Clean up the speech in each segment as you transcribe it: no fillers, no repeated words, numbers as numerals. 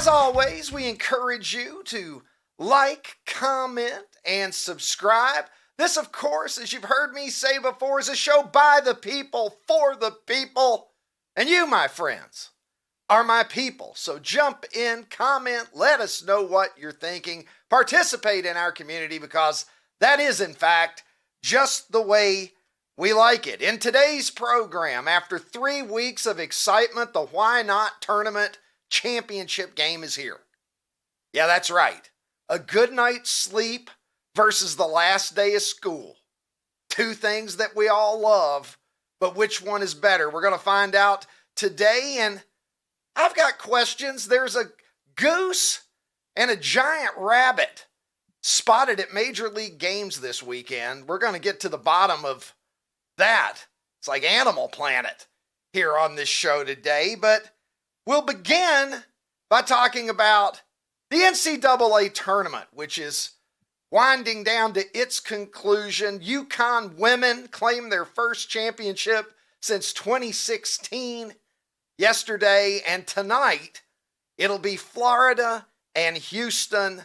As always, we encourage you to like, comment, and subscribe. This, of course, as you've heard me say before, is a show by the people, for the people. And you, my friends, are my people. So jump in, comment, let us know what you're thinking. Participate in our community because that is, in fact, just the way we like it. In today's program, after 3 weeks of excitement, the Why Not Tournament championship game is here. Yeah, that's right. A good night's sleep versus the last day of school. Two things that we all love, but which one is better? We're going to find out today, and I've got questions. There's a goose and a giant rabbit spotted at Major League games this weekend. We're going to get to the bottom of that. It's like Animal Planet here on this show today, but we'll begin by talking about the NCAA tournament, which is winding down to its conclusion. UConn women claim their first championship since 2016 yesterday, and tonight it'll be Florida and Houston,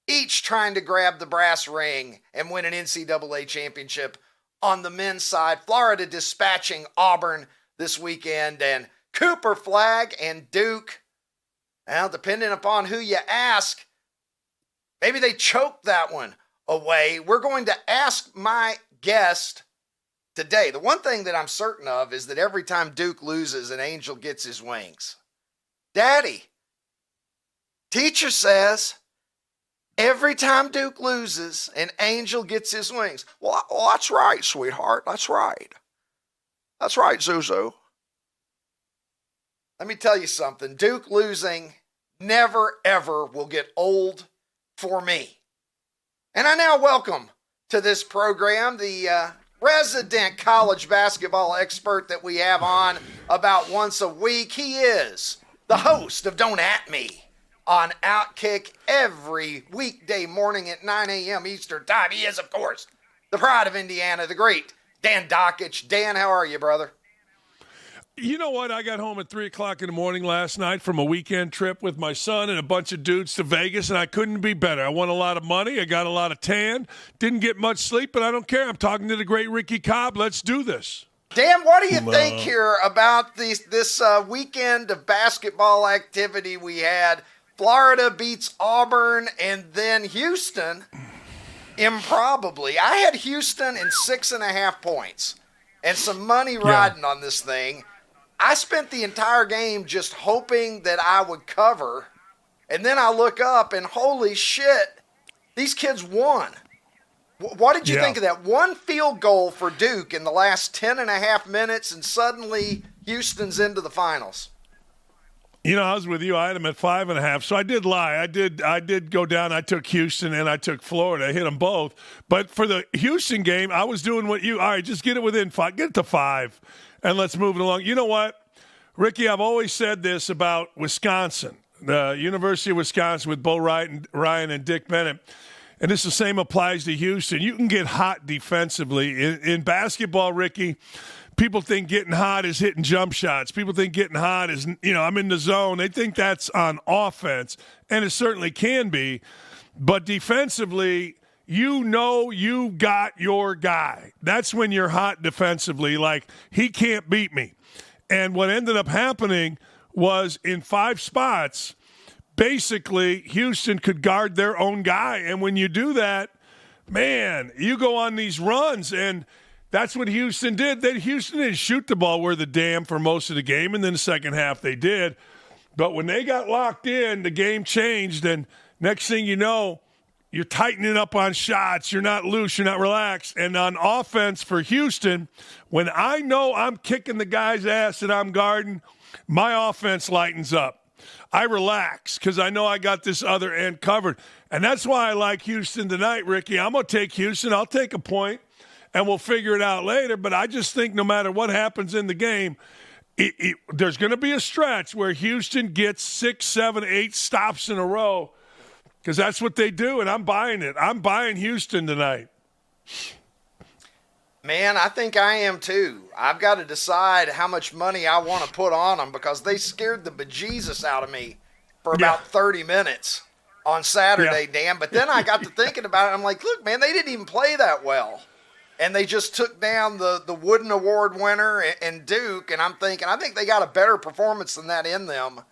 each trying to grab the brass ring and win an NCAA championship on the men's side. Florida dispatching Auburn this weekend, and Cooper, Flagg, and Duke, well, depending upon who you ask, maybe they choked that one away. We're going to ask my guest today. The one thing that I'm certain of is that every time Duke loses, an angel gets his wings. Daddy, teacher says every time Duke loses, an angel gets his wings. Well, that's right, sweetheart. That's right. That's right, Zuzu. Let me tell you something. Duke losing never, ever will get old for me. And I now welcome to this program the resident college basketball expert that we have on about once a week. He is the host of Don't At Me on OutKick every weekday morning at 9 a.m. Eastern Time. He is, of course, the pride of Indiana, the great Dan Dakich. Dan, how are you, brother? You know what? I got home at 3 o'clock in the morning last night from a weekend trip with my son and a bunch of dudes to Vegas, and I couldn't be better. I won a lot of money. I got a lot of tan. Didn't get much sleep, but I don't care. I'm talking to the great Ricky Cobb. Let's do this. Dan, what do you think here about this weekend of basketball activity we had? Florida beats Auburn, and then Houston, improbably. I had Houston in 6.5 points and some money riding on this thing. I spent the entire game just hoping that I would cover, and then I look up, and holy shit, these kids won. What did you think of that? One field goal for Duke in the last 10.5 minutes, and suddenly Houston's into the finals. You know, I was with you. I had them at 5.5, so I did lie. I did go down. I took Houston and I took Florida. I hit them both. But for the Houston game, I was doing what you – all right, just get it within 5. Get it to 5, and let's move it along. You know what, Ricky, I've always said this about Wisconsin, the University of Wisconsin with Bo Ryan and Dick Bennett, and this the same applies to Houston. You can get hot defensively. In basketball, Ricky – people think getting hot is hitting jump shots. People think getting hot is, I'm in the zone. They think that's on offense, and it certainly can be. But defensively, you got your guy. That's when you're hot defensively, like he can't beat me. And what ended up happening was in 5 spots, basically Houston could guard their own guy. And when you do that, man, you go on these runs, and that's what Houston did. Houston didn't shoot the ball worth a damn for most of the game, and then the second half they did. But when they got locked in, the game changed, and next thing you know, you're tightening up on shots. You're not loose. You're not relaxed. And on offense for Houston, when I know I'm kicking the guy's ass and I'm guarding, my offense lightens up. I relax because I know I got this other end covered. And that's why I like Houston tonight, Ricky. I'm going to take Houston. I'll take a point. And we'll figure it out later. But I just think no matter what happens in the game, there's going to be a stretch where Houston gets 6, 7, 8 stops in a row because that's what they do, and I'm buying it. I'm buying Houston tonight. Man, I think I am too. I've got to decide how much money I want to put on them because they scared the bejesus out of me for about 30 minutes on Saturday, Dan. But then I got to thinking about it. I'm like, look, man, they didn't even play that well. And they just took down the Wooden Award winner and Duke. And I'm thinking, I think they got a better performance than that in them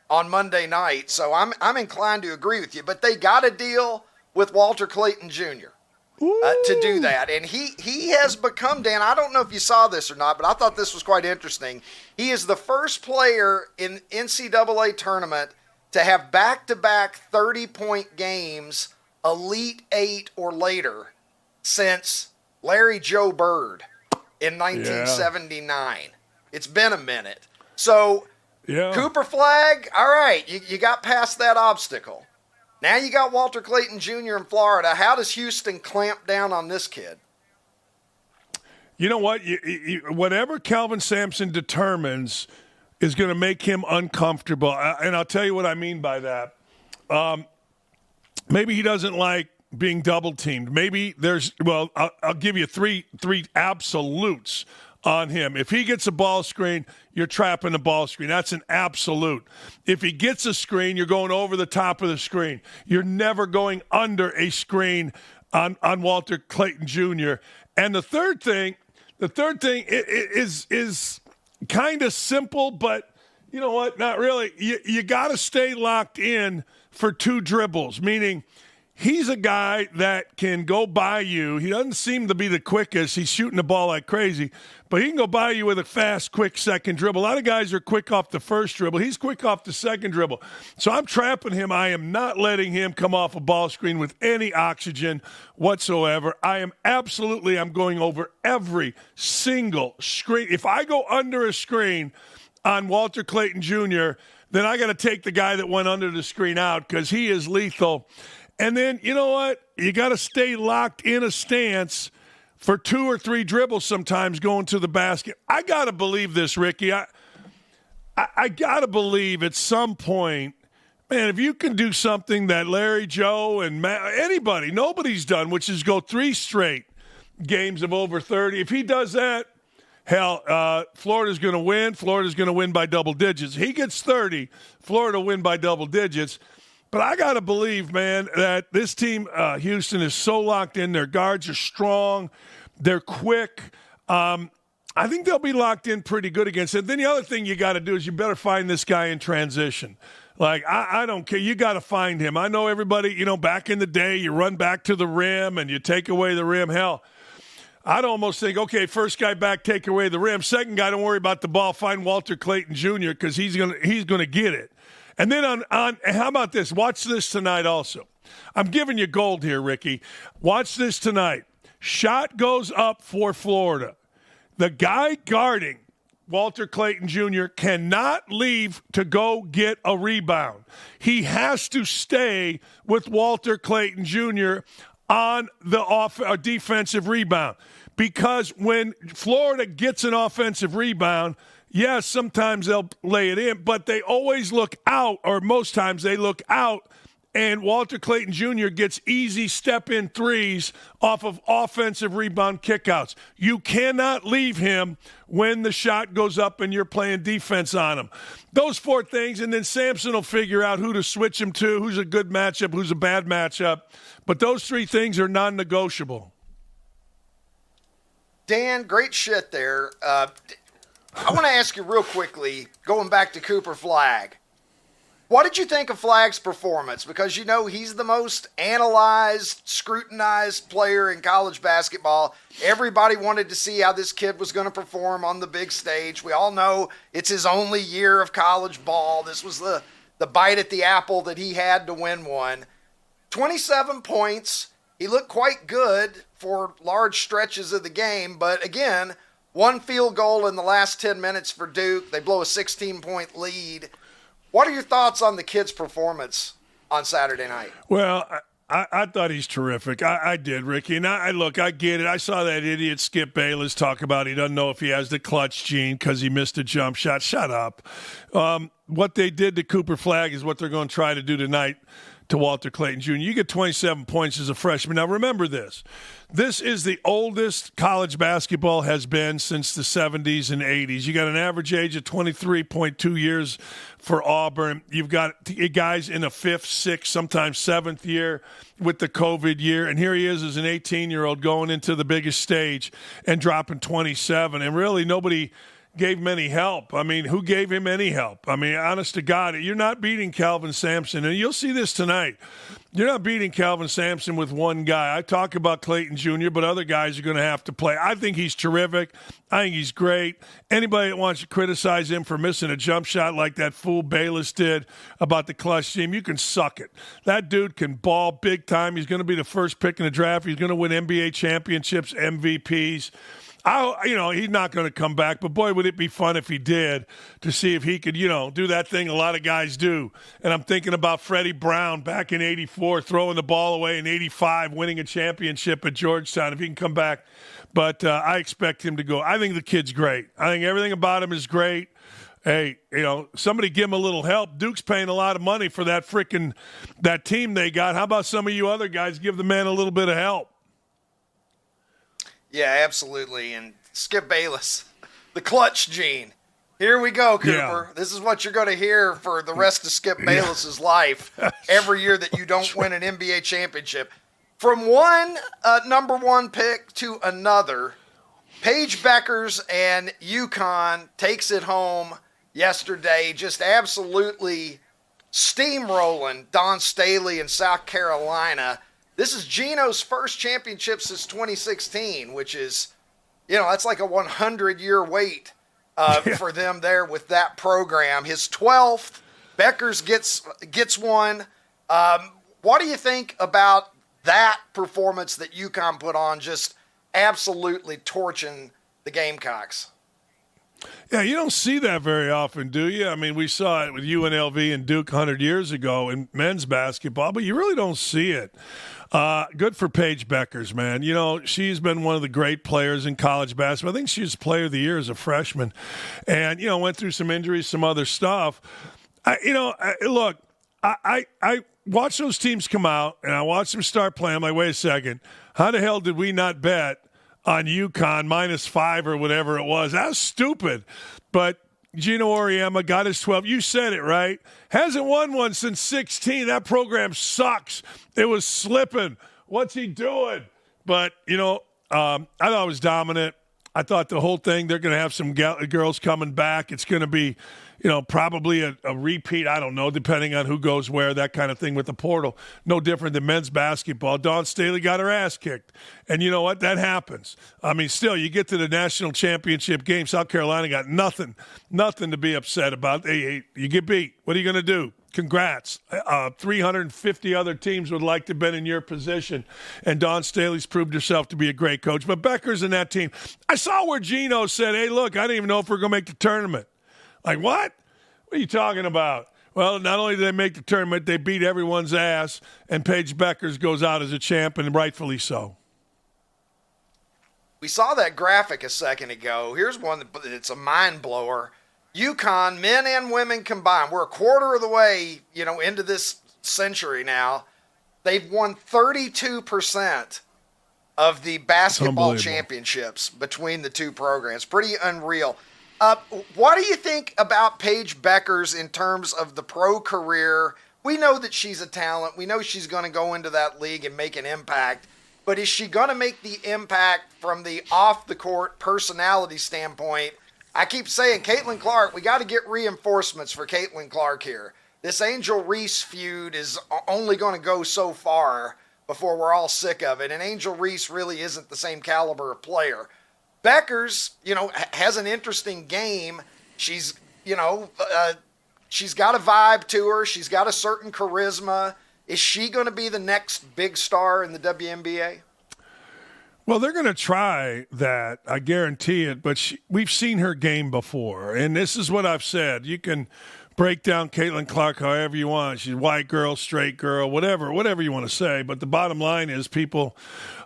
on Monday night. So I'm inclined to agree with you. But they got a deal with Walter Clayton Jr. To do that. And he has become, Dan, I don't know if you saw this or not, but I thought this was quite interesting. He is the first player in NCAA tournament to have back-to-back 30-point games, Elite Eight or later, since Larry Joe Bird in 1979. It's been a minute. So, Cooper Flagg, all right, you got past that obstacle. Now you got Walter Clayton Jr. in Florida. How does Houston clamp down on this kid? You know what? Whatever Calvin Sampson determines is going to make him uncomfortable. And I'll tell you what I mean by that. Maybe he doesn't like being double-teamed. Maybe I'll give you three absolutes on him. If he gets a ball screen, you're trapping the ball screen. That's an absolute. If he gets a screen, you're going over the top of the screen. You're never going under a screen on Walter Clayton Jr. And the third thing is kind of simple, but you know what? Not really. You got to stay locked in for 2 dribbles, meaning he's a guy that can go by you. He doesn't seem to be the quickest. He's shooting the ball like crazy, but he can go by you with a fast, quick second dribble. A lot of guys are quick off the first dribble. He's quick off the second dribble. So I'm trapping him. I am not letting him come off a ball screen with any oxygen whatsoever. I'm going over every single screen. If I go under a screen on Walter Clayton Jr., then I got to take the guy that went under the screen out because he is lethal. And then, you know what? You got to stay locked in a stance for 2 or 3 dribbles sometimes going to the basket. I got to believe this, Ricky. I got to believe at some point, man, if you can do something that Larry, Joe, and anybody, nobody's done, which is go 3 straight games of over 30. If he does that, hell, Florida's going to win. Florida's going to win by double digits. He gets 30, Florida will win by double digits. But I got to believe, man, that this team, Houston, is so locked in. Their guards are strong. They're quick. I think they'll be locked in pretty good against it. Then the other thing you got to do is you better find this guy in transition. Like, I don't care. You got to find him. I know everybody, back in the day, you run back to the rim and you take away the rim. Hell, I'd almost think, okay, first guy back, take away the rim. Second guy, don't worry about the ball. Find Walter Clayton Jr. because he's gonna get it. And then on how about this? Watch this tonight also. I'm giving you gold here, Ricky. Watch this tonight. Shot goes up for Florida. The guy guarding Walter Clayton Jr. cannot leave to go get a rebound. He has to stay with Walter Clayton Jr. on the defensive rebound. Because when Florida gets an offensive rebound, yes, sometimes they'll lay it in, but they always look out, or most times they look out, and Walter Clayton Jr. gets easy step-in threes off of offensive rebound kickouts. You cannot leave him when the shot goes up and you're playing defense on him. Those 4 things, and then Sampson will figure out who to switch him to, who's a good matchup, who's a bad matchup. But those 3 things are non-negotiable. Dan, great shit there. I want to ask you real quickly, going back to Cooper Flagg. What did you think of Flagg's performance? Because he's the most analyzed, scrutinized player in college basketball. Everybody wanted to see how this kid was going to perform on the big stage. We all know it's his only year of college ball. This was the bite at the apple that he had to win one. 27 points. He looked quite good for large stretches of the game, but again, 1 field goal in the last 10 minutes for Duke. They blow a 16-point lead. What are your thoughts on the kid's performance on Saturday night? Well, I thought he's terrific. I did, Ricky. And I get it. I saw that idiot Skip Bayless talk about he doesn't know if he has the clutch gene because he missed a jump shot. Shut up. What they did to Cooper Flagg is what they're going to try to do tonight to Walter Clayton Jr. You get 27 points as a freshman. Now, remember this. This is the oldest college basketball has been since the 70s and 80s. You got an average age of 23.2 years for Auburn. You've got guys in a fifth, sixth, sometimes seventh year with the COVID year. And here he is as an 18-year-old going into the biggest stage and dropping 27. And really nobody gave him any help. I mean, who gave him any help? I mean, honest to God, you're not beating Calvin Sampson. And you'll see this tonight. You're not beating Calvin Sampson with one guy. I talk about Clayton Jr., but other guys are going to have to play. I think he's terrific. I think he's great. Anybody that wants to criticize him for missing a jump shot like that fool Bayless did about the clutch team, you can suck it. That dude can ball big time. He's going to be the first pick in the draft. He's going to win NBA championships, MVPs. He's not going to come back, but boy, would it be fun if he did, to see if he could, do that thing a lot of guys do. And I'm thinking about Freddie Brown back in 84, throwing the ball away in 85, winning a championship at Georgetown, if he can come back. But I expect him to go. I think the kid's great. I think everything about him is great. Hey, somebody give him a little help. Duke's paying a lot of money for that team they got. How about some of you other guys give the man a little bit of help? Yeah, absolutely. And Skip Bayless, the clutch gene. Here we go, Cooper. Yeah. This is what you're going to hear for the rest of Skip Bayless's life every year that you don't win an NBA championship. From one number one pick to another, Paige Bueckers and UConn takes it home yesterday, just absolutely steamrolling Dawn Staley in South Carolina. This is Gino's first championship since 2016, which is, that's like a 100-year wait for them there with that program. His 12th, Bueckers gets one. What do you think about that performance that UConn put on, just absolutely torching the Gamecocks? Yeah, you don't see that very often, do you? I mean, we saw it with UNLV and Duke 100 years ago in men's basketball, but you really don't see it. Good for Paige Bueckers, man. She's been one of the great players in college basketball. I think she was Player of the Year as a freshman, and went through some injuries, some other stuff. Look, I watch those teams come out, and I watch them start playing. I'm like, wait a second, how the hell did we not bet on UConn -5 or whatever it was? That's stupid. But Gino Auriemma got his 12. You said it, right? Hasn't won one since 16. That program sucks. It was slipping. What's he doing? But, I thought it was dominant. I thought the whole thing, they're going to have some girls coming back. It's going to be, probably a repeat. I don't know, depending on who goes where, that kind of thing with the portal. No different than men's basketball. Dawn Staley got her ass kicked. And you know what? That happens. I mean, still, you get to the national championship game. South Carolina got nothing to be upset about. Hey, you get beat. What are you going to do? Congrats. 350 other teams would like to have been in your position. And Dawn Staley's proved herself to be a great coach. But Bueckers and that team, I saw where Gino said, hey, look, I didn't even know if we're going to make the tournament. Like, what? What are you talking about? Well, not only did they make the tournament, they beat everyone's ass, and Paige Bueckers goes out as a champ, and rightfully so. We saw that graphic a second ago. Here's one that's a mind blower. UConn, men and women combined, we're a quarter of the way, into this century now. They've won 32% of the basketball championships between the two programs. Pretty unreal. What do you think about Paige Bueckers in terms of the pro career? We know that she's a talent. We know she's going to go into that league and make an impact. But is she going to make the impact from the off-the-court personality standpoint? I keep saying, Caitlin Clark, we got to get reinforcements for Caitlin Clark here. This Angel Reese feud is only going to go so far before we're all sick of it. And Angel Reese really isn't the same caliber of player. Bueckers, has an interesting game. She's got a vibe to her. She's got a certain charisma. Is she going to be the next big star in the WNBA? Well, they're going to try that. I guarantee it. But we've seen her game before. And this is what I've said. You can break down Caitlin Clark however you want. She's a white girl, straight girl, whatever you want to say. But the bottom line is people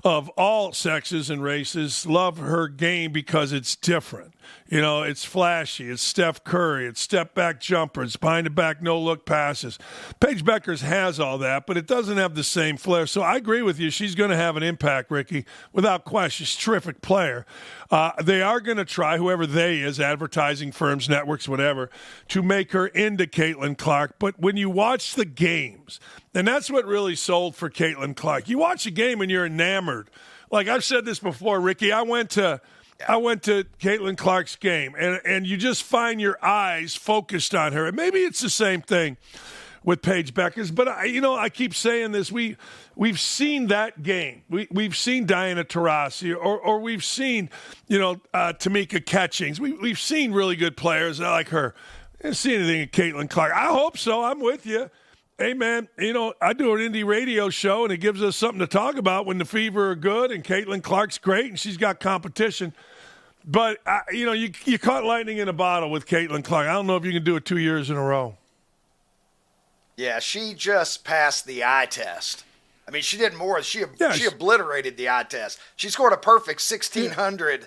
of all sexes and races love her game because it's different. You know, it's flashy. It's Steph Curry. It's step-back jumpers, behind-the-back no-look passes. Paige Beckers has all that, but it doesn't have the same flair. So I agree with you. She's going to have an impact, Ricky, without question. She's a terrific player. They are going to try, whoever they is, advertising firms, networks, whatever, to make her into Caitlin Clark. But when you watch the games, and that's what really sold for Caitlin Clark. You watch a game and you're enamored. Like I've said this before, Ricky, I went to Caitlin Clark's game, and you just find your eyes focused on her. And maybe it's the same thing with Paige Beckers, but I keep saying this. We've seen that game. We've seen Diana Taurasi, or we've seen Tamika Catchings. We've seen really good players like her. I didn't see anything in Caitlin Clark. I hope so. I'm with you. Hey, man, I do an indie radio show, and it gives us something to talk about when the Fever are good and Caitlin Clark's great and she's got competition. But, you caught lightning in a bottle with Caitlin Clark. I don't know if you can do it 2 years in a row. Yeah, she just passed the eye test. I mean, she did more. She obliterated the eye test. She scored a perfect 1,600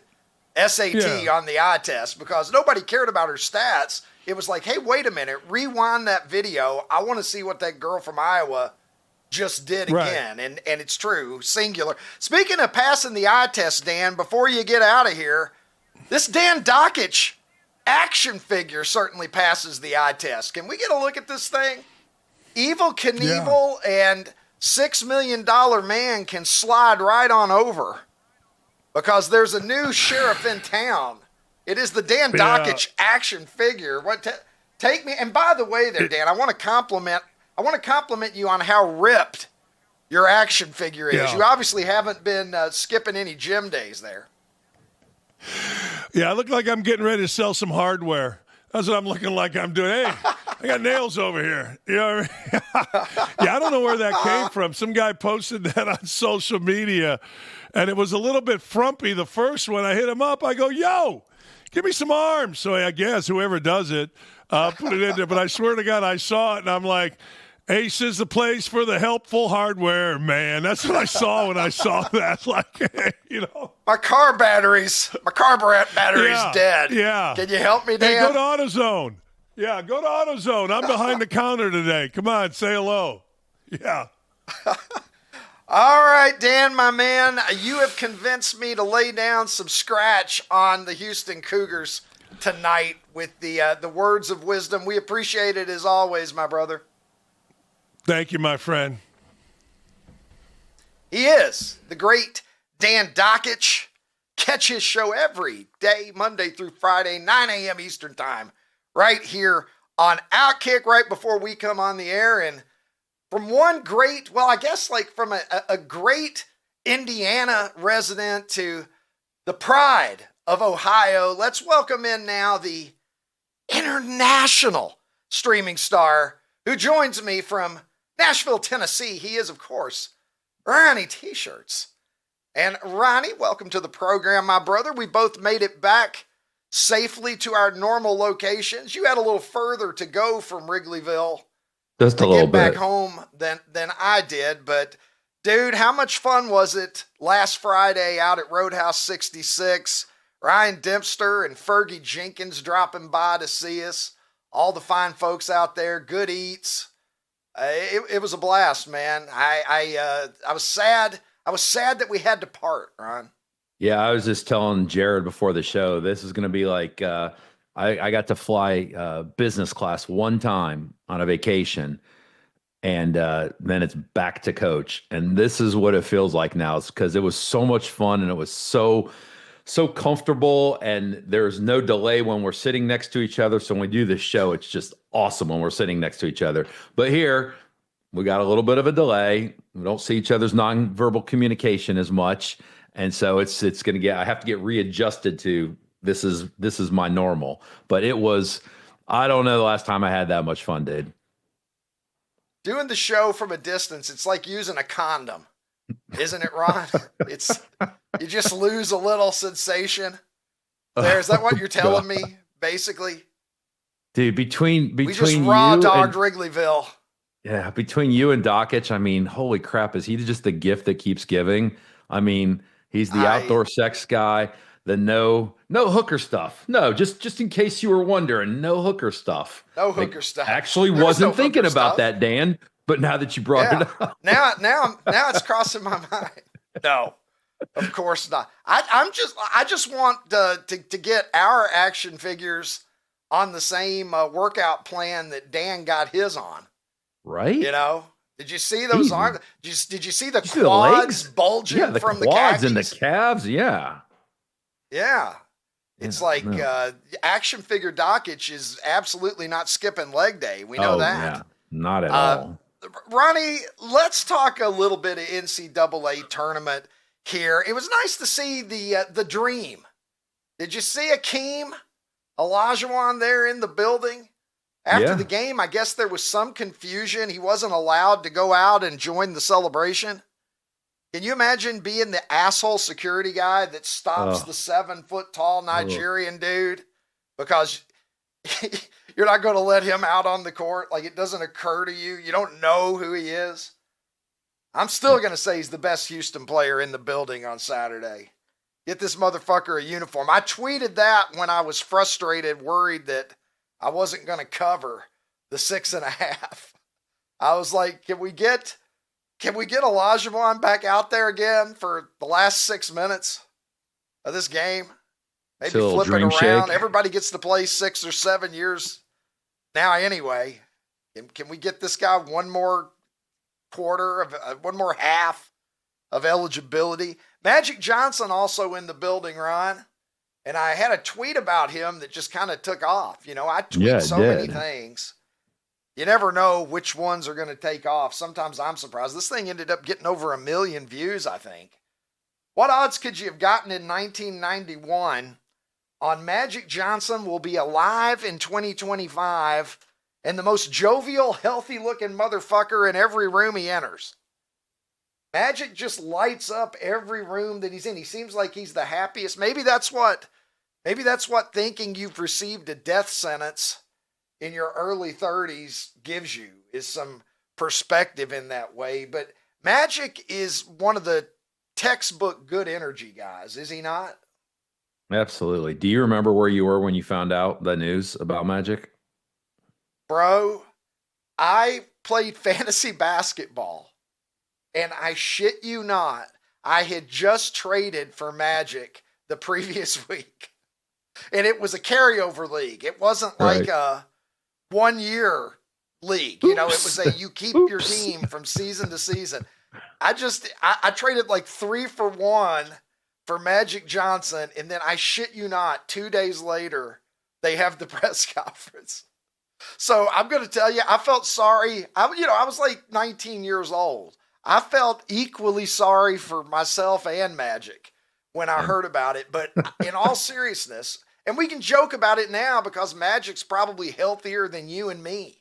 SAT on the eye test because nobody cared about her stats. It was like, hey, wait a minute, rewind that video. I want to see what that girl from Iowa just did again. And it's true, singular. Speaking of passing the eye test, Dan, before you get out of here, this Dan Dakich action figure certainly passes the eye test. Can we get a look at this thing? Evil Knievel and $6 million man can slide right on over because there's a new sheriff in town. It is the Dan Dakich action figure. Take me. And by the way, there, Dan, I want to compliment you on how ripped your action figure is. You obviously haven't been skipping any gym days there. Yeah, I look like I'm getting ready to sell some hardware. That's what I'm looking like I'm doing. Hey, I got nails over here. You know what I mean? Yeah, I don't know where that came from. Some guy posted that on social media, and it was a little bit frumpy. The first one, I hit him up. I go, yo, give me some arms. So I guess whoever does it, put it in there. But I swear to God, I saw it, and I'm like, Ace is the place for the helpful hardware, man. That's what I saw when I saw that. Like, My car battery's dead. Yeah. Can you help me, Dan? Hey, go to AutoZone. Yeah, go to AutoZone. I'm behind the counter today. Come on, say hello. Yeah. All right, Dan, my man, you have convinced me to lay down some scratch on the Houston Cougars tonight with the words of wisdom. We appreciate it as always, my brother. Thank you, my friend. He is the great Dan Dakich. Catch his show every day, Monday through Friday, 9 a.m. Eastern Time, right here on OutKick, right before we come on the air. And from one great, from a great Indiana resident to the pride of Ohio, let's welcome in now the international streaming star who joins me from Nashville, Tennessee. He is, of course, Ronnie T-Shirts. And Ronnie, welcome to the program, my brother. We both made it back safely to our normal locations. You had a little further to go from Wrigleyville. Just a little bit. Back home than I did. But, dude, how much fun was it last Friday out at Roadhouse 66? Ryan Dempster and Fergie Jenkins dropping by to see us. All the fine folks out there, good eats. It was a blast, man. I was sad. I was sad that we had to part, Ron. Yeah, I was just telling Jared before the show, this is going to be like I got to fly business class one time on a vacation, and then it's back to coach. And this is what it feels like now. It's because it was so much fun, and it was so comfortable, and there's no delay when we're sitting next to each other. So when we do this show, it's just awesome when we're sitting next to each other. But here, we got a little bit of a delay. We don't see each other's nonverbal communication as much. And so it's going to get, I have to get readjusted to this is my normal. But it was, I don't know the last time I had that much fun, dude. Doing the show from a distance, it's like using a condom. Isn't it, Ron? You just lose a little sensation. Is that what you're telling me, basically? Dude, between we just raw dogged Wrigleyville. Yeah, between you and Dakich, I mean, holy crap, is he just the gift that keeps giving? I mean, he's the outdoor sex guy. The no hooker stuff. No, just in case you were wondering, no hooker stuff. No hooker stuff. Actually, wasn't thinking about that, Dan. But now that you brought it up, now it's crossing my mind. No, of course not. I just want to get our action figures on the same workout plan that Dan got his on. Right. You know, did you see those arms? Did you see the quads legs bulging from the quads and the calves? Yeah. Yeah. It's action figure Dakich is absolutely not skipping leg day. We know that. Yeah. Not at all. Ronnie, let's talk a little bit of NCAA tournament here. It was nice to see the dream. Did you see Hakim Olajuwon there in the building? After the game, I guess there was some confusion. He wasn't allowed to go out and join the celebration. Can you imagine being the asshole security guy that stops the 7-foot-tall Nigerian dude because you're not going to let him out on the court? Like, it doesn't occur to you. You don't know who he is. I'm still going to say he's the best Houston player in the building on Saturday. Get this motherfucker a uniform. I tweeted that when I was frustrated, worried that I wasn't going to cover the 6.5. I was like, can we get Olajuwon back out there again for the last 6 minutes of this game? Maybe flip it around. Shake. Everybody gets to play 6 or 7 years now anyway. Can we get this guy one more half of eligibility? Magic Johnson also in the building, Ron. And I had a tweet about him that just kind of took off. You know, I tweet many things. You never know which ones are going to take off. Sometimes I'm surprised. This thing ended up getting over 1 million views, I think. What odds could you have gotten in 1991 on Magic Johnson will be alive in 2025 and the most jovial, healthy-looking motherfucker in every room he enters? Magic just lights up every room that he's in. He seems like he's the happiest. Maybe that's what thinking you've received a death sentence in your early 30s gives you, is some perspective in that way. But Magic is one of the textbook good energy guys, is he not? Absolutely. Do you remember where you were when you found out the news about Magic? Bro, I played fantasy basketball, and I shit you not, I had just traded for Magic the previous week. And it was a carryover league. It wasn't like a 1-year league. You know, it was you keep your team from season to season. I traded like 3 for 1 for Magic Johnson. And then I shit you not, 2 days later, they have the press conference. So I'm going to tell you, I felt sorry. I was like 19 years old. I felt equally sorry for myself and Magic when I heard about it. But in all seriousness, and we can joke about it now because Magic's probably healthier than you and me,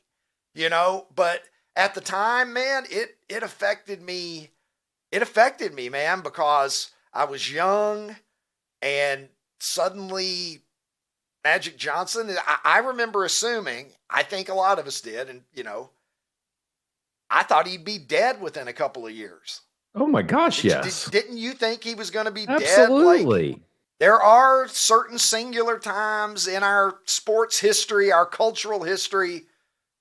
you know, but at the time, man, it affected me. It affected me, man, because I was young and suddenly Magic Johnson, I remember assuming, I think a lot of us did, and, you know, I thought he'd be dead within a couple of years. Oh my gosh, yes. Didn't you think he was going to be dead? Absolutely. Like, there are certain singular times in our sports history, our cultural history,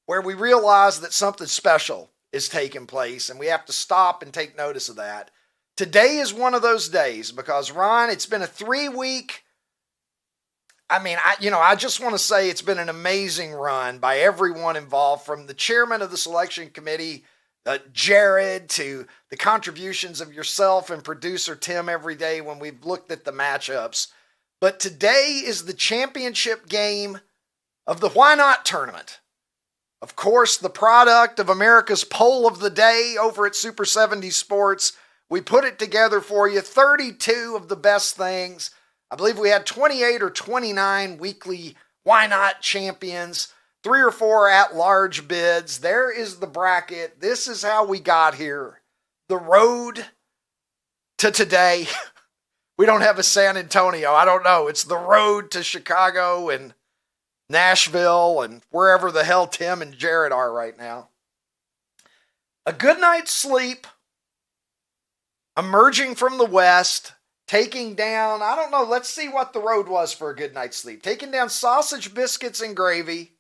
where we realize that something special is taking place, and we have to stop and take notice of that. Today is one of those days because, Ron, it's been a 3-week. I mean, I just want to say it's been an amazing run by everyone involved, from the chairman of the selection committee, Jared, to the contributions of yourself and producer Tim every day when we've looked at the matchups. But today is the championship game of the Why Not tournament. Of course, the product of America's poll of the day over at Super 70 Sports. We put it together for you, 32 of the best things. I believe we had 28 or 29 weekly Why Not champions, 3 or 4 at-large bids. There is the bracket. This is how we got here. The road to today. We don't have a San Antonio. I don't know. It's the road to Chicago and Nashville and wherever the hell Tim and Jared are right now. A good night's sleep emerging from the West, taking down, I don't know, let's see what the road was for a good night's sleep. Taking down Sausage Biscuits and Gravy,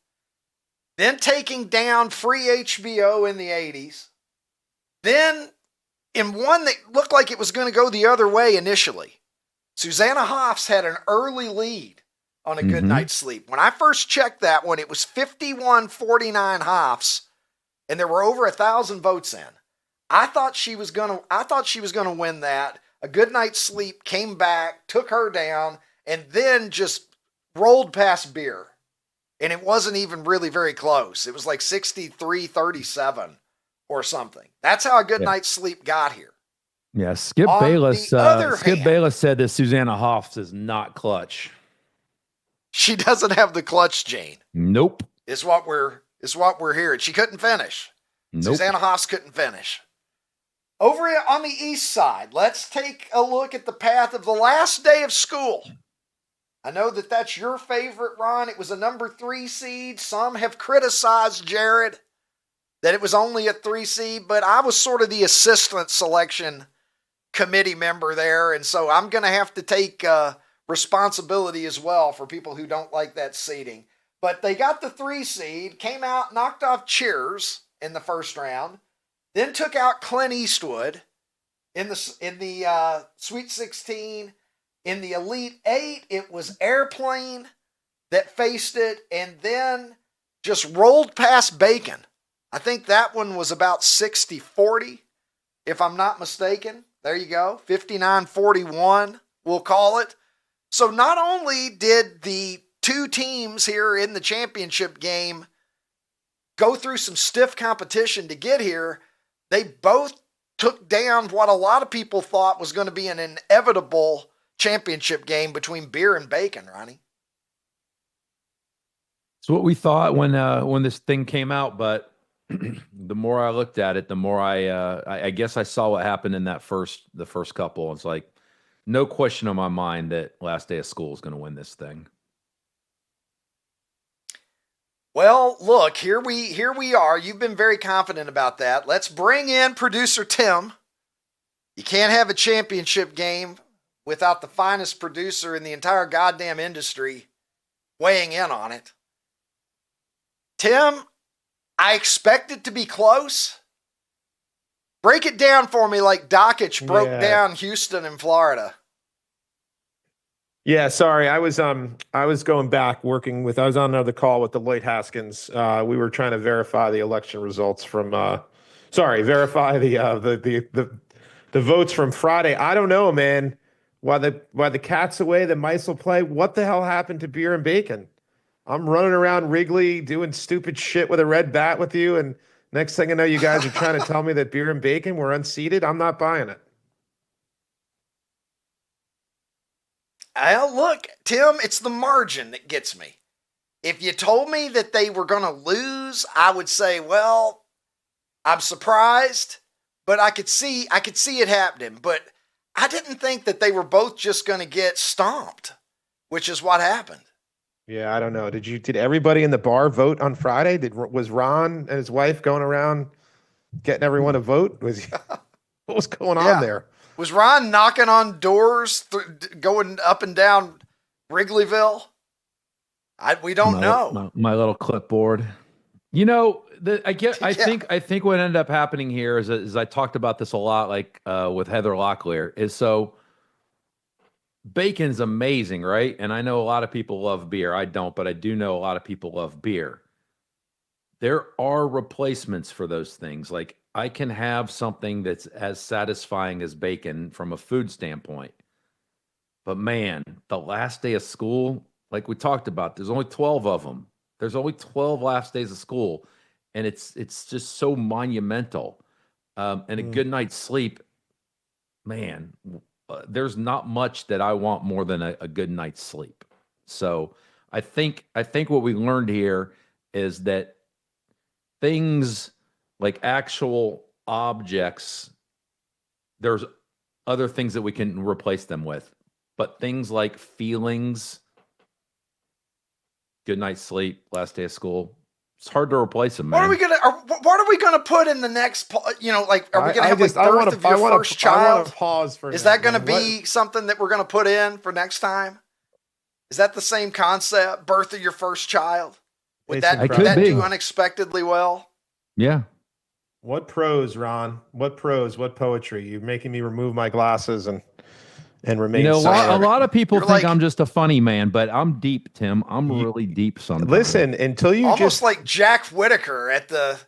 then taking down Free HBO in the 80s, then in one that looked like it was going to go the other way initially, Susanna Hoffs had an early lead on a good night's sleep. When I first checked that one, it was 51-49 Hoffs, and there were over 1,000 votes in. I thought she was gonna win that. A good night's sleep came back, took her down, and then just rolled past beer. And it wasn't even really very close. It was like 63-37 or something. That's how a good night's sleep got here. Yeah, Skip Bayless said that Susanna Hoffs is not clutch. She doesn't have the clutch gene. Nope. Is what we're hearing. She couldn't finish. Nope. Susanna Hoffs couldn't finish. Over on the east side, let's take a look at the path of the last day of school. I know that that's your favorite, Ron. It was a number 3 seed. Some have criticized Jared that it was only a 3 seed, but I was sort of the assistant selection committee member there, and so I'm going to have to take responsibility as well for people who don't like that seeding. But they got the 3 seed, came out, knocked off Cheers in the first round, then took out Clint Eastwood in the Sweet 16. In the Elite 8, it was Airplane that faced it and then just rolled past Bacon. I think that one was about 60-40, if I'm not mistaken. There you go, 59-41, we'll call it. So not only did the two teams here in the championship game go through some stiff competition to get here, they both took down what a lot of people thought was going to be an inevitable championship game between beer and bacon, Ronnie. It's what we thought when this thing came out, but the more I looked at it, the more I guess I saw what happened in the first couple. It's like no question on my mind that last day of school is going to win this thing. Well, look, here we are. You've been very confident about that. Let's bring in producer Tim. You can't have a championship game without the finest producer in the entire goddamn industry weighing in on it. Tim, I expect it to be close. Break it down for me like Dakich broke down Houston and Florida. Yeah, sorry. I was going back I was on another call with the Lloyd Haskins. We were trying to verify the election results verify the votes from Friday. I don't know, man. While the cat's away, the mice will play. What the hell happened to beer and bacon? I'm running around Wrigley doing stupid shit with a red bat with you, and next thing I know, you guys are trying to tell me that beer and bacon were unseated. I'm not buying it. Well, look, Tim, it's the margin that gets me. If you told me that they were going to lose, I would say, well, I'm surprised, but I could see it happening. But I didn't think that they were both just going to get stomped, which is what happened. Yeah, I don't know. Did everybody in the bar vote on Friday? Was Ron and his wife going around getting everyone to vote? What was going on there? Was Ron knocking on doors, going up and down Wrigleyville? We don't know. My little clipboard. You know, I think what ended up happening here is I talked about this a lot, like with Heather Locklear, is so bacon's amazing, right? And I know a lot of people love beer. I don't, but I do know a lot of people love beer. There are replacements for those things. Like I can have something that's as satisfying as bacon from a food standpoint. But man, the last day of school, like we talked about, there's only 12 of them. There's only 12 last days of school. And it's just so monumental. And a good night's sleep, man, there's not much that I want more than a good night's sleep. So I think what we learned here is that things like actual objects, there's other things that we can replace them with. But things like feelings, good night's sleep, last day of school, It's hard to replace him, What man. are we gonna put in the next? Like, are we gonna have like birth of your first child? I want to pause for. Is that gonna be something that we're gonna put in for next time? Is that the same concept? Birth of your first child? Would that do unexpectedly well? Yeah. What prose, Ron? What prose? What poetry? You're making me remove my glasses and remain. A lot of people think like, I'm just a funny man, but I'm deep, Tim. I'm really deep sometimes. Listen, until you almost like Jack Whitaker at the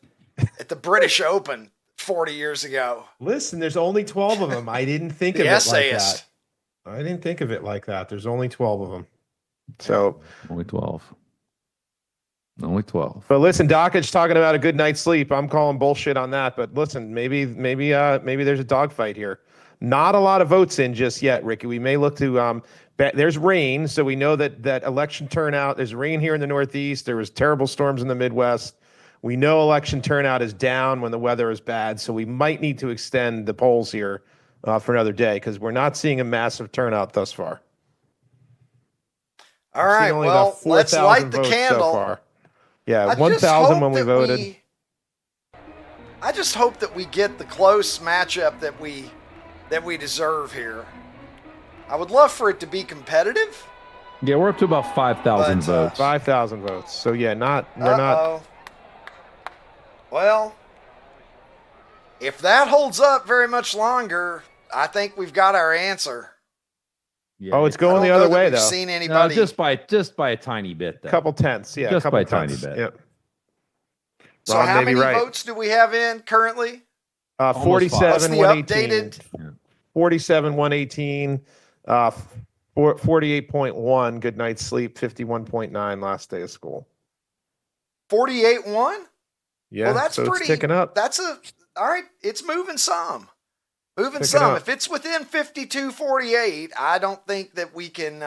British Open 40 years ago. Listen, there's only 12 of them. I didn't think of it like that. I didn't think of it like that. There's only 12 of them. So only 12. Only 12. But listen, Dakich talking about a good night's sleep. I'm calling bullshit on that. But listen, maybe there's a dogfight here. Not a lot of votes in just yet, Ricky. We may look to there's rain, so we know that election turnout. There's rain here in the Northeast. There was terrible storms in the Midwest. We know election turnout is down when the weather is bad, so we might need to extend the polls here for another day because we're not seeing a massive turnout thus far. All right, well, let's light the candle. So far. Yeah, 1,000 when we voted. I just hope that we get the close matchup that we deserve here. I would love for it to be competitive. Yeah, we're up to about 5,000 votes. 5,000 votes. So yeah, we're not. Well, if that holds up very much longer, I think we've got our answer. Yeah. Oh, it's going the other way though. Seen anybody? Just by a tiny bit, though. Couple tenths, yeah, just by a tiny bit. Yep. So how many votes do we have in currently? 47, 118. Updated? 47, 118. 48.1. Good night's sleep. 51.9 last day of school. 48-1. Yeah, well, that's so pretty. It's ticking up. All right. It's moving some. If it's within 52-48, I don't think that we can.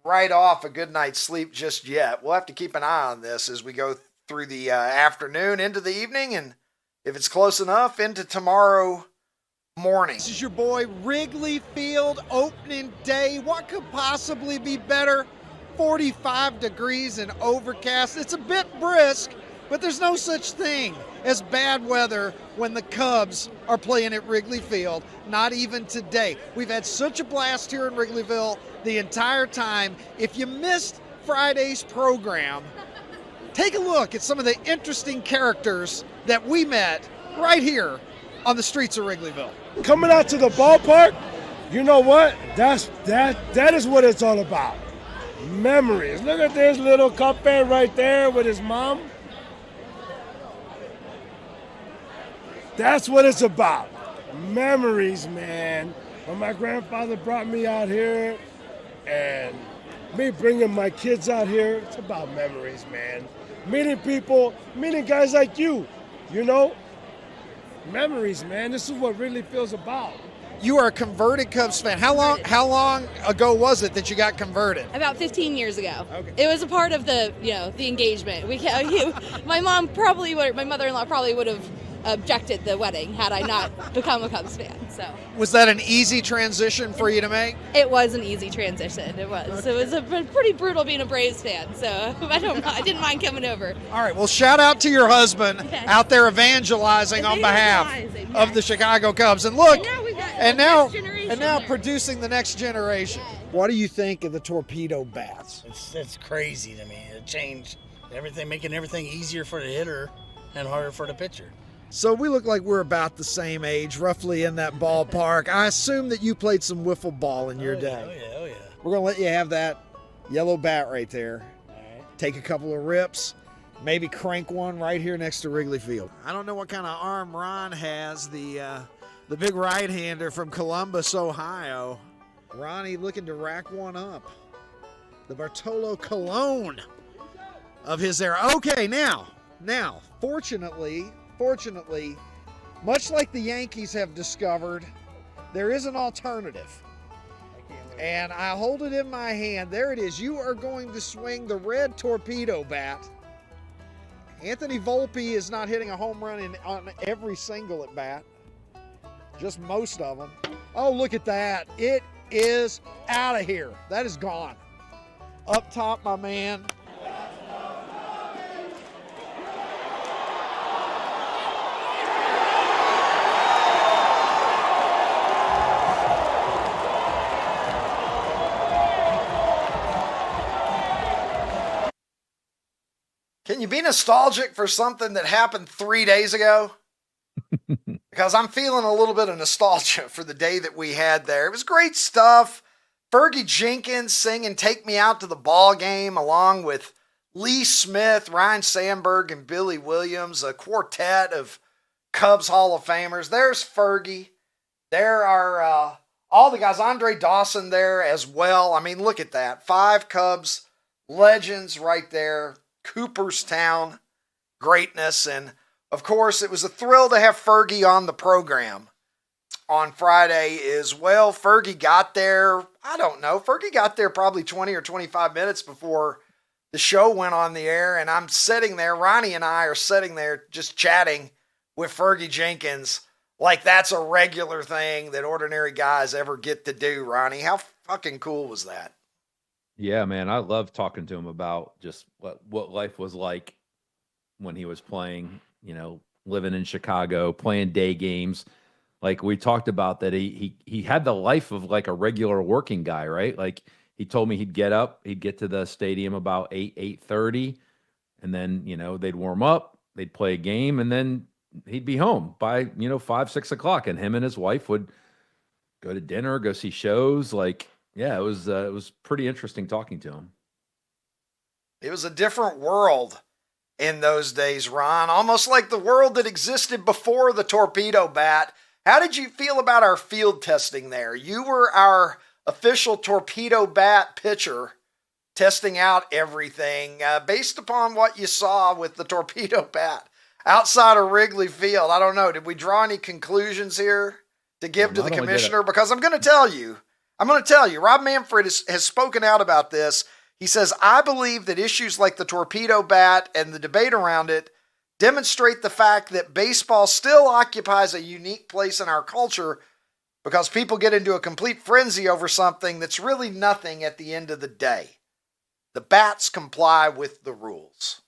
Write off a good night's sleep just yet. We'll have to keep an eye on this as we go through the afternoon into the evening, and if it's close enough, into tomorrow morning. This is your boy Wrigley Field opening day. What could possibly be better? 45 degrees and overcast. It's a bit brisk, but there's no such thing as bad weather when the Cubs are playing at Wrigley Field. Not even today. We've had such a blast here in Wrigleyville the entire time. If you missed Friday's program, take a look at some of the interesting characters that we met right here on the streets of Wrigleyville. Coming out to the ballpark, you know what? That is what it's all about. Memories. Look at this little cuphead right there with his mom. That's what it's about. Memories, man. When my grandfather brought me out here and me bringing my kids out here, it's about memories, man. Meeting people, meeting guys like you, you know? Memories, man. This is what Wrigley feels about. You are a converted Cubs fan. How long ago was it that you got converted? About 15 years ago. Okay. It was a part of the engagement. My mother-in-law probably would have objected the wedding had I not become a Cubs fan. So was that an easy transition for you to make? it was an easy transition. It was. It was pretty brutal being a Braves fan. So I didn't mind coming over. All right. Well, shout out to your husband out there evangelizing on behalf of the Chicago Cubs. And look, and now producing the next generation. What do you think of the Torpedo bats? It's crazy to me. It changed everything, making everything easier for the hitter and harder for the pitcher. So we look like we're about the same age, roughly in that ballpark. I assume that you played some wiffle ball in your day. Oh yeah. We're going to let you have that yellow bat right there. All right. Take a couple of rips, maybe crank one right here next to Wrigley Field. I don't know what kind of arm Ron has, the big right-hander from Columbus, Ohio. Ronnie looking to rack one up. The Bartolo Colon of his era. Okay, now, fortunately, much like the Yankees have discovered, there is an alternative. And I hold it in my hand. There it is. You are going to swing the red Torpedo bat. Anthony Volpe is not hitting a home run on every single at bat. Just most of them. Oh, look at that. It is out of here. That is gone. Up top, my man. you be nostalgic for something that happened 3 days ago? Because I'm feeling a little bit of nostalgia for the day that we had there. It was great stuff. Fergie Jenkins singing Take Me Out to the Ball Game along with Lee Smith, Ryan Sandberg, and Billy Williams, a quartet of Cubs Hall of Famers. There's Fergie. There are all the guys. Andre Dawson there as well. I mean, look at that. 5 Cubs legends right there. Cooperstown greatness. And, of course, it was a thrill to have Fergie on the program on Friday as well. Fergie got there, I don't know. Fergie got there probably 20 or 25 minutes before the show went on the air. And I'm sitting there. Ronnie and I are sitting there just chatting with Fergie Jenkins like that's a regular thing that ordinary guys ever get to do, Ronnie. How fucking cool was that? Yeah, man, I love talking to him about just what life was like when he was playing, living in Chicago, playing day games. Like we talked about that he had the life of like a regular working guy, right? Like he told me he'd get up, he'd get to the stadium about 8:30, and then, they'd warm up, they'd play a game, and then he'd be home by, 5, 6 o'clock. And him and his wife would go to dinner, go see shows. Like, yeah, it was pretty interesting talking to him. It was a different world in those days, Ron, almost like the world that existed before the torpedo bat. How did you feel about our field testing there? You were our official torpedo bat pitcher, testing out everything based upon what you saw with the torpedo bat outside of Wrigley Field. I don't know. Did we draw any conclusions here to give to the commissioner? Because I'm going to tell you, Rob Manfred has spoken out about this. He says, I believe that issues like the torpedo bat and the debate around it demonstrate the fact that baseball still occupies a unique place in our culture because people get into a complete frenzy over something that's really nothing at the end of the day. The bats comply with the rules.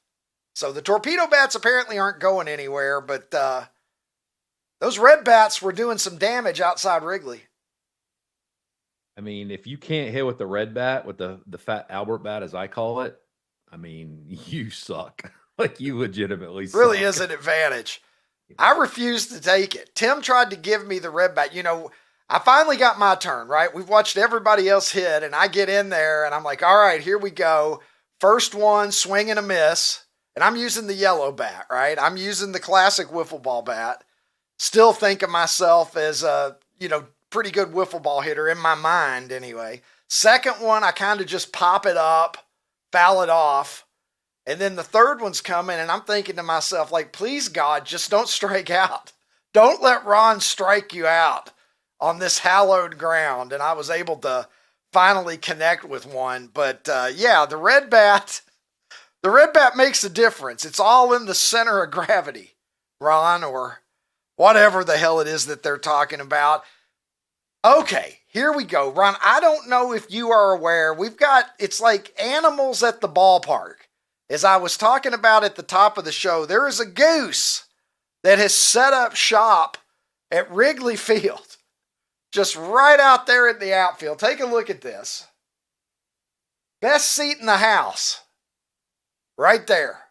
So the torpedo bats apparently aren't going anywhere, but those red bats were doing some damage outside Wrigley. I mean, if you can't hit with the red bat, with the fat Albert bat, as I call it, I mean, you suck. Like, you legitimately suck. Really is an advantage. I refused to take it. Tim tried to give me the red bat. I finally got my turn, right? We've watched everybody else hit, and I get in there, and I'm like, all right, here we go. First one, swing and a miss. And I'm using the yellow bat, right? I'm using the classic wiffle ball bat. Still think of myself as a, pretty good wiffle ball hitter in my mind anyway. Second one, I kind of just pop it up, foul it off. And then the third one's coming, and I'm thinking to myself, like, please, God, just don't strike out. Don't let Ron strike you out on this hallowed ground. And I was able to finally connect with one. But, the red bat makes a difference. It's all in the center of gravity, Ron, or whatever the hell it is that they're talking about. Okay, here we go. Ron, I don't know if you are aware. It's like animals at the ballpark. As I was talking about at the top of the show, there is a goose that has set up shop at Wrigley Field, just right out there in the outfield. Take a look at this. Best seat in the house, right there.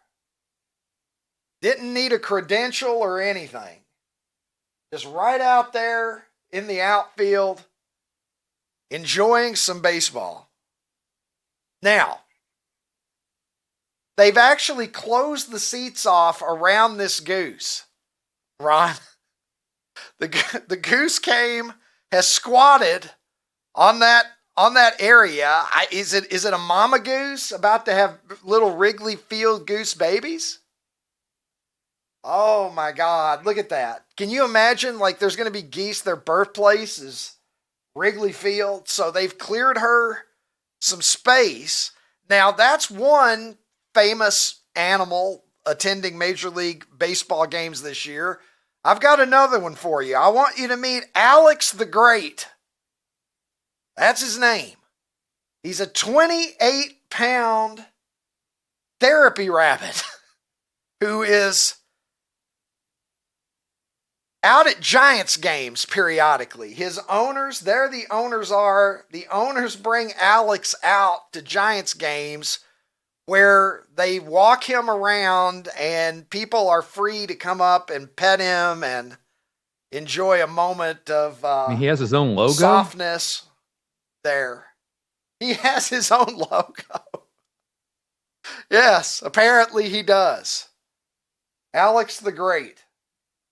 Didn't need a credential or anything. Just right out there in the outfield, enjoying some baseball. Now, they've actually closed the seats off around this goose. Ron, the goose has squatted on that area. Is it a mama goose about to have little Wrigley Field goose babies? Oh my God, look at that. Can you imagine, like, there's going to be geese, their birthplace is Wrigley Field, so they've cleared her some space. Now, that's one famous animal attending Major League Baseball games this year. I've got another one for you. I want you to meet Alex the Great. That's his name. He's a 28-pound therapy rabbit who is out at Giants games periodically. His owners, the owners bring Alex out to Giants games where they walk him around and people are free to come up and pet him and enjoy a moment of I mean, he has his own logo. softness there. He has his own logo. Yes, apparently he does. Alex the Great.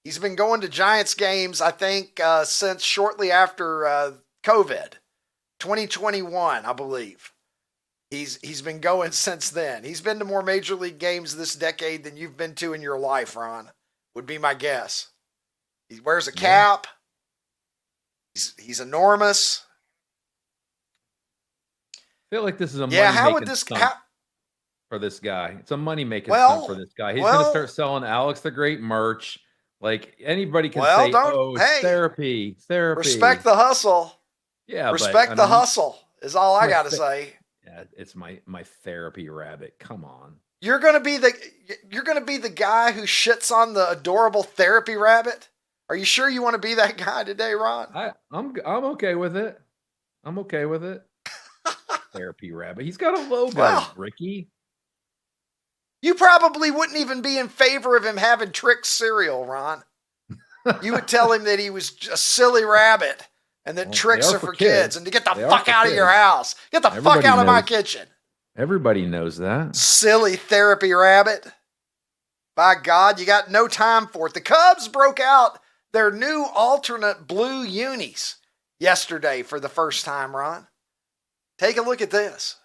He's been going to Giants games, I think, since shortly after COVID, 2021, I believe. He's been going since then. He's been to more major league games this decade than you've been to in your life, Ron, would be my guess. He wears a cap. He's enormous. I feel like this is a money-making stunt for this guy. It's a money-making Well, stunt for this guy. He's going to start selling Alex the Great merch. Like, anybody can say, hey, therapy. Respect the hustle. Yeah, respect the hustle is all I got to say. Yeah, it's my therapy rabbit. Come on. You're gonna be the guy who shits on the adorable therapy rabbit. Are you sure you want to be that guy today, Ron? I'm okay with it. I'm okay with it. Therapy rabbit. He's got a logo, Ricky. You probably wouldn't even be in favor of him having Trix cereal, Ron. You would tell him that he was a silly rabbit and that Trix are for kids and to get the fuck out of your house. Get the fuck out of my kitchen. Everybody knows that. Silly therapy rabbit. By God, you got no time for it. The Cubs broke out their new alternate blue unis yesterday for the first time, Ron. Take a look at this.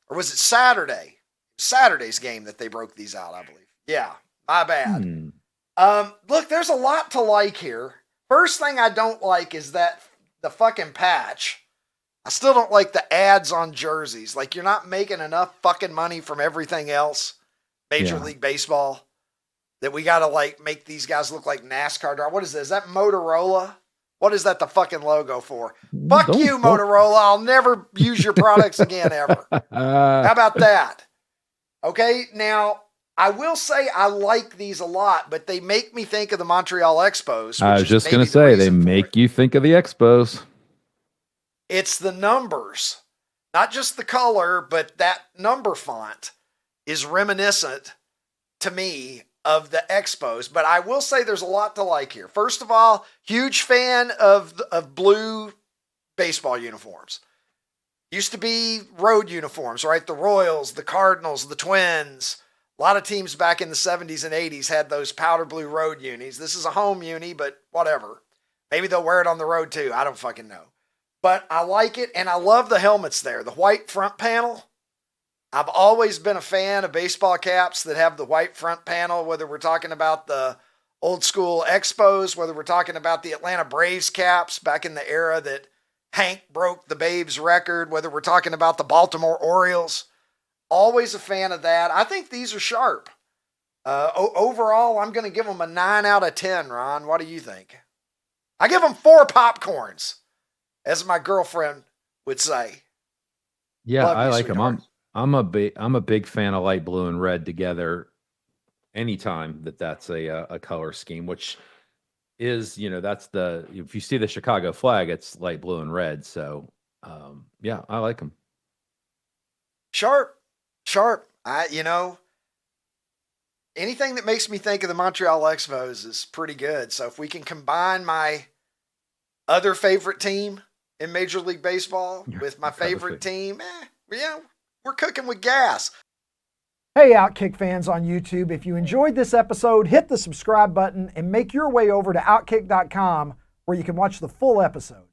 Or was it Saturday? Saturday's game that they broke these out, I believe. Yeah, my bad. Look, there's a lot to like here. First thing I don't like is that the fucking patch. I still don't like the ads on jerseys. Like, you're not making enough fucking money from everything else, Major League Baseball, that we got to, like, make these guys look like NASCAR drivers. What is this? Is that Motorola? What is that the fucking logo for? Fuck you, Motorola. I'll never use your products again, ever. How about that? Okay, now, I will say I like these a lot, but they make me think of the Montreal Expos. I was just going to say, they make you think of the Expos. It's the numbers, not just the color, but that number font is reminiscent to me of the Expos. But I will say there's a lot to like here. First of all, huge fan of blue baseball uniforms. Used to be road uniforms, right? The Royals, the Cardinals, the Twins. A lot of teams back in the 70s and 80s had those powder blue road unis. This is a home uni, but whatever. Maybe they'll wear it on the road too. I don't fucking know. But I like it, and I love the helmets there. The white front panel. I've always been a fan of baseball caps that have the white front panel, whether we're talking about the old school Expos, whether we're talking about the Atlanta Braves caps back in the era that Hank broke the Babe's record, whether we're talking about the Baltimore Orioles. Always a fan of that. I think these are sharp. Overall, I'm going to give them a 9 out of 10, Ron. What do you think? I give them 4 popcorns, as my girlfriend would say. Yeah, Love I you, like them. sweetheart. I'm a big fan of light blue and red together. Anytime that's a color scheme, which is, that's if you see the Chicago flag, it's light blue and red. So, yeah, I like them. Sharp. Anything that makes me think of the Montreal Expos is pretty good. So if we can combine my other favorite team in Major League Baseball with my favorite team, we're cooking with gas. Hey, OutKick fans on YouTube, if you enjoyed this episode, hit the subscribe button and make your way over to OutKick.com where you can watch the full episode.